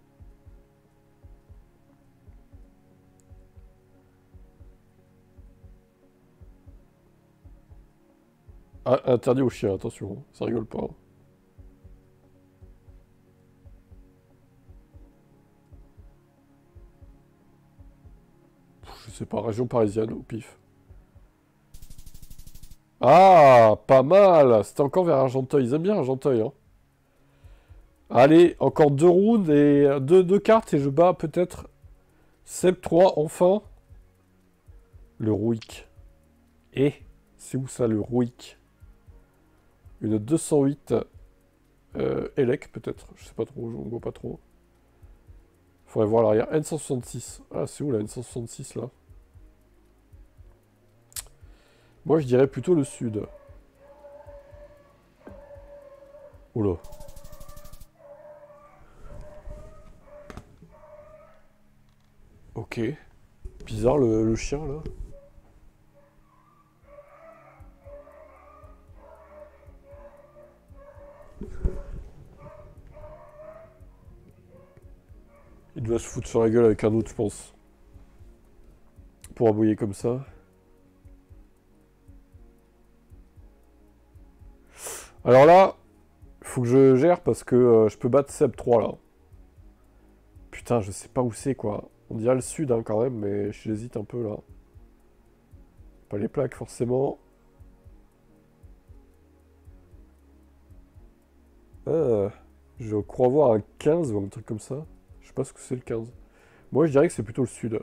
Ah, interdit aux chiens, attention, hein, ça rigole pas. Je sais pas, région parisienne au pif. Ah, pas mal! C'était encore vers Argenteuil. Ils aiment bien Argenteuil, hein. Allez, encore deux rounds et deux cartes et je bats peut-être Seb 3, enfin. Le Rouic. Et c'est où ça, le Rouic? Une 208 Elec, peut-être. Je sais pas trop, je ne vois pas trop. Faudrait voir l'arrière. N166. Ah, c'est où la N166 là? Moi, je dirais plutôt le sud. Oula. Ok. Bizarre le chien là. Il doit se foutre sur la gueule avec un autre, je pense. Pour aboyer comme ça. Alors là, faut que je gère parce que je peux battre Seb 3 là. Putain, je sais pas où c'est quoi. On dirait le sud hein, quand même, mais j'hésite un peu là. Pas les plaques forcément. Euh, je crois voir un 15 ou un truc comme ça. Je sais pas ce que c'est le 15. Moi je dirais que c'est plutôt le sud.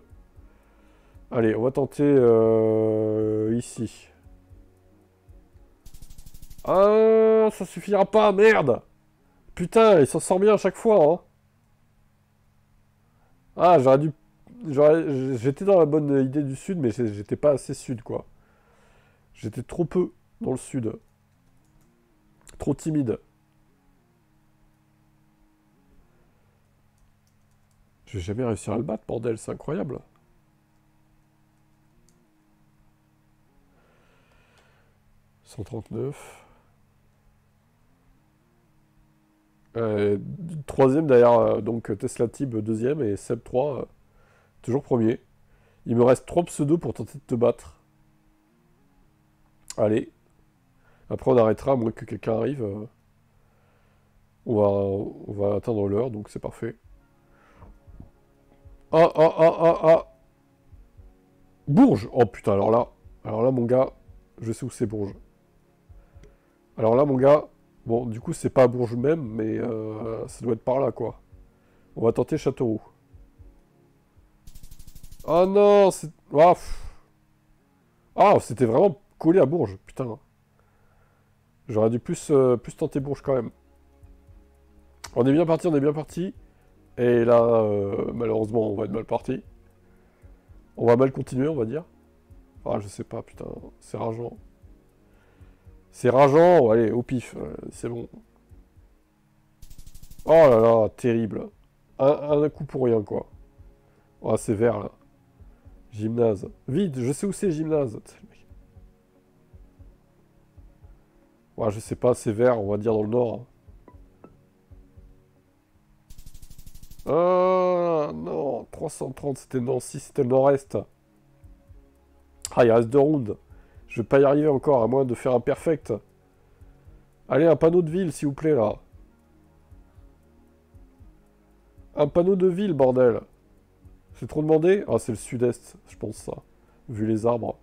Allez, on va tenter ici. Ah, ça suffira pas, merde! Putain, il s'en sort bien à chaque fois, hein. Ah, j'aurais dû... J'étais dans la bonne idée du sud, mais j'étais pas assez sud, quoi. J'étais trop peu dans le sud. Trop timide. Je vais jamais réussir à le battre, bordel, c'est incroyable. « 139. Troisième derrière, donc Tesla Tib deuxième et Seb 3 toujours premier. Il me reste 3 pseudos pour tenter de te battre. Allez. Après on arrêtera, à moins que quelqu'un arrive. On va atteindre l'heure, donc c'est parfait. Ah, ah, ah, ah, ah. Bourges! Oh putain, alors là, mon gars, je sais où c'est Bourges. Alors là, mon gars, bon, du coup, c'est pas à Bourges même, mais ça doit être par là, quoi. On va tenter Châteauroux. Oh non, c'est... Ah, ah, c'était vraiment collé à Bourges, putain. J'aurais dû plus tenter Bourges quand même. On est bien parti, on est bien parti. Et là, malheureusement, on va être mal parti. On va mal continuer, on va dire. Ah, je sais pas, putain, c'est rageant. C'est rageant, allez, au pif, c'est bon. Oh là là, terrible. Un coup pour rien, quoi. Oh, c'est vert, là. Gymnase. Vite, je sais où c'est, gymnase. Ouais, je sais pas, c'est vert, on va dire dans le nord. Ah, non, 330, c'était Nancy, c'était le nord-est. Ah, il reste 2 rounds. Je vais pas y arriver encore, à moins de faire un perfect. Allez, un panneau de ville, s'il vous plaît, là. Un panneau de ville, bordel. C'est trop demandé? Ah, c'est le sud-est, je pense, ça. Vu les arbres.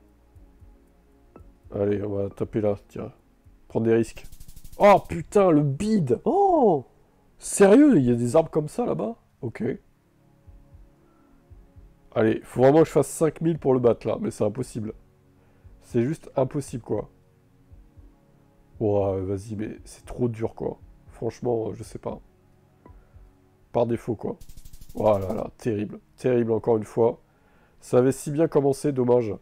Allez, on va taper là, tiens. Prendre des risques. Oh, putain, le bide! Oh! Sérieux, il y a des arbres comme ça, là-bas? Ok. Allez, faut vraiment que je fasse 5000 pour le battre, là. Mais c'est impossible. C'est juste impossible, quoi. Ouais, vas-y, mais c'est trop dur, quoi. Franchement, je sais pas. Par défaut, quoi. Oh là là, terrible. Terrible, encore une fois. Ça avait si bien commencé, dommage.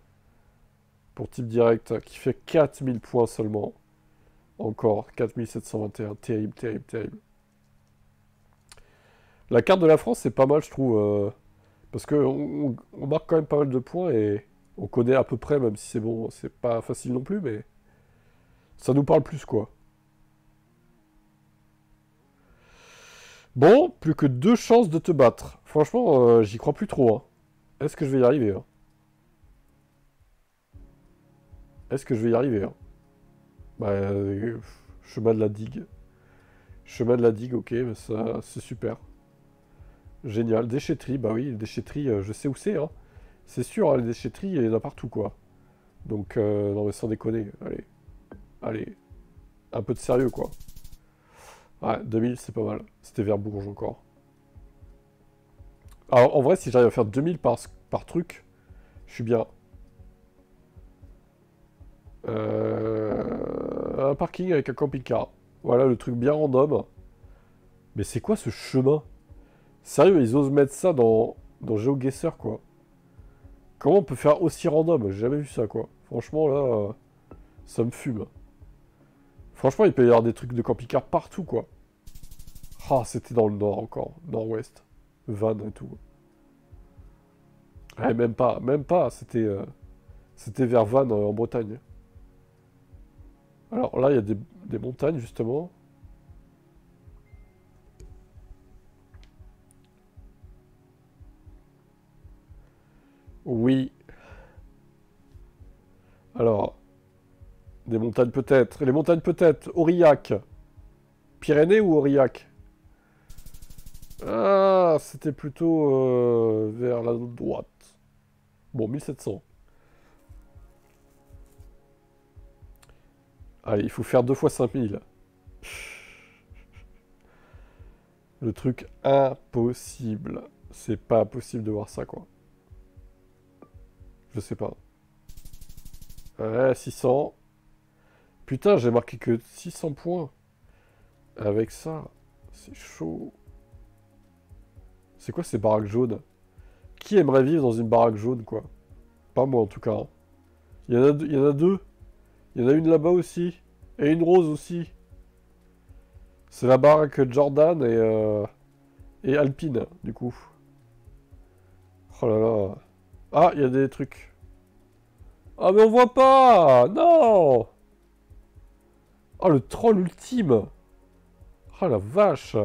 Pour type direct, qui fait 4000 points seulement. Encore, 4721. Terrible, terrible, terrible. La carte de la France, c'est pas mal, je trouve. Parce que on marque quand même pas mal de points et on connaît à peu près, même si c'est bon, c'est pas facile non plus, mais ça nous parle plus, quoi. Bon, plus que 2 chances de te battre. Franchement, j'y crois plus trop, hein. Est-ce que je vais y arriver, hein? Est-ce que je vais y arriver, hein? Bah, chemin de la digue. Chemin de la digue, ok, mais ça, c'est super. Génial. Déchetterie, bah oui, déchetterie, je sais où c'est, hein. C'est sûr, hein, les déchetteries, il y en a partout, quoi. Donc, non mais sans déconner, allez. Allez. Un peu de sérieux, quoi. Ouais, 2000, c'est pas mal. C'était vers Bourges, encore. Alors, en vrai, si j'arrive à faire 2000 par truc, je suis bien. Un parking avec un camping-car. Voilà, le truc bien random. Mais c'est quoi ce chemin? Sérieux, ils osent mettre ça dans GeoGuessr, quoi. Comment on peut faire aussi random? J'ai jamais vu ça, quoi. Franchement, là, ça me fume. Franchement, il peut y avoir des trucs de camping-car partout, quoi. Ah, c'était dans le nord encore. Nord-ouest. Vannes et tout. Eh, même pas, même pas. C'était vers Vannes, en Bretagne. Alors là, il y a des montagnes, justement. Oui. Alors, des montagnes peut-être. Les montagnes peut-être. Aurillac. Pyrénées ou Aurillac? Ah, c'était plutôt vers la droite. Bon, 1700. Allez, il faut faire 2 fois 5000. Le truc impossible. C'est pas possible de voir ça, quoi. Je sais pas. Ouais, 600. Putain, j'ai marqué que 600 points. Avec ça, c'est chaud. C'est quoi ces baraques jaunes? Qui aimerait vivre dans une baraque jaune, quoi? Pas moi, en tout cas, hein. Il y en a deux. Il y en a une là-bas aussi. Et une rose aussi. C'est la baraque Jordan et Alpine, du coup. Oh là là. Ah, il y a des trucs. Ah, mais on voit pas! Non! Oh, le troll ultime! Oh la vache!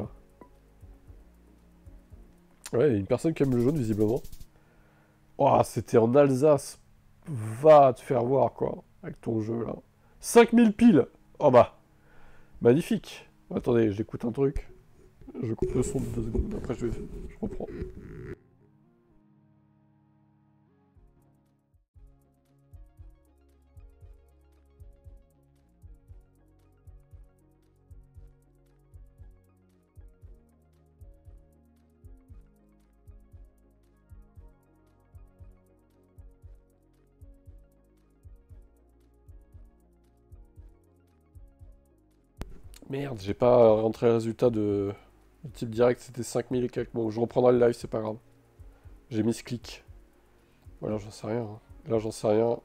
Ouais, il y a une personne qui aime le jaune, visiblement. Oh, c'était en Alsace. Va te faire voir, quoi. Avec ton jeu, là. 5000 piles! Oh bah, magnifique. Attendez, j'écoute un truc. Je coupe le son de 2 secondes. Après, je reprends. Merde, j'ai pas rentré le résultat de... Le type direct, c'était 5000 et quelques. Bon, je reprendrai le live, c'est pas grave. J'ai mis ce clic. Voilà, j'en sais rien, hein. Là, j'en sais rien.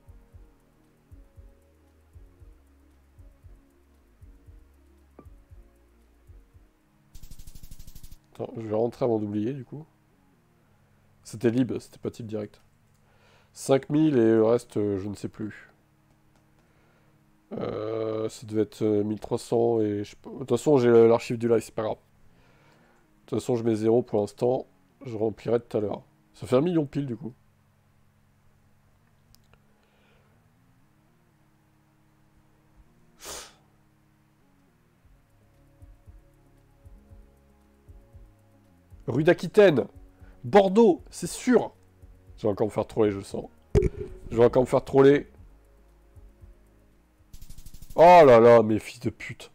Attends, je vais rentrer avant d'oublier, du coup. C'était libre, c'était pas type direct. 5000 et le reste, je ne sais plus. Ça devait être 1300 et... De toute façon, j'ai l'archive du live, c'est pas grave. De toute façon, je mets 0 pour l'instant. Je remplirai tout à l'heure. Ça fait 1 million pile, du coup. Rue d'Aquitaine! Bordeaux! C'est sûr! Je vais encore me faire troller, je le sens. Je vais encore me faire troller. Oh là là, mes fils de pute.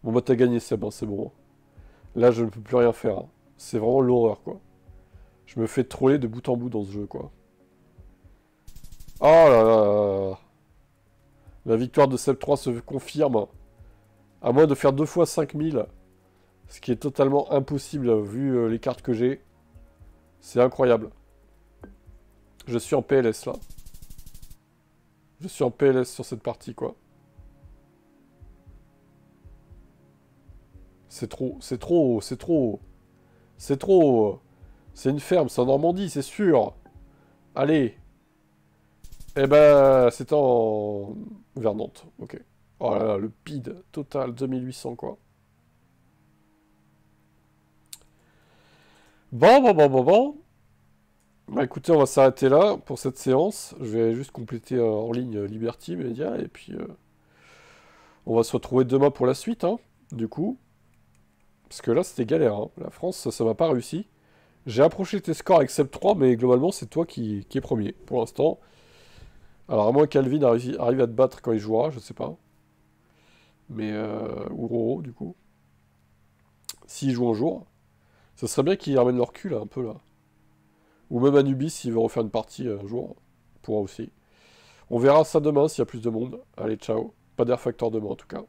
Bon bah t'as gagné Seb, hein, c'est bon. Là je ne peux plus rien faire, hein. C'est vraiment l'horreur, quoi. Je me fais troller de bout en bout dans ce jeu, quoi. Oh là là là là. La victoire de Seb 3 se confirme. À moins de faire 2 fois 5000. Ce qui est totalement impossible vu les cartes que j'ai. C'est incroyable. Je suis en PLS là. Je suis en PLS sur cette partie, quoi. C'est trop, c'est trop, c'est trop. C'est trop. C'est une ferme, c'est en Normandie, c'est sûr. Allez. Eh ben, c'est en... vers Nantes. Ok. Oh là là, le PID total, 2800, quoi. Bon, bon, bon, bon, bon. Bah écoutez, on va s'arrêter là pour cette séance. Je vais juste compléter en ligne Liberty Media et puis on va se retrouver demain pour la suite, hein, du coup. Parce que là, c'était galère, hein. La France, ça m'a pas réussi. J'ai approché tes scores avec Seb 3, mais globalement, c'est toi qui est premier pour l'instant. Alors, à moins qu'Alvin arrive à te battre quand il jouera, je sais pas. Mais, ou Roro, du coup. S'il joue un jour. Ça serait bien qu'ils ramènent leur cul, là, un peu, là. Ou même Anubis, s'il veut refaire une partie un jour, pourra aussi. On verra ça demain s'il y a plus de monde. Allez, ciao. Pas d'Air Factor demain en tout cas.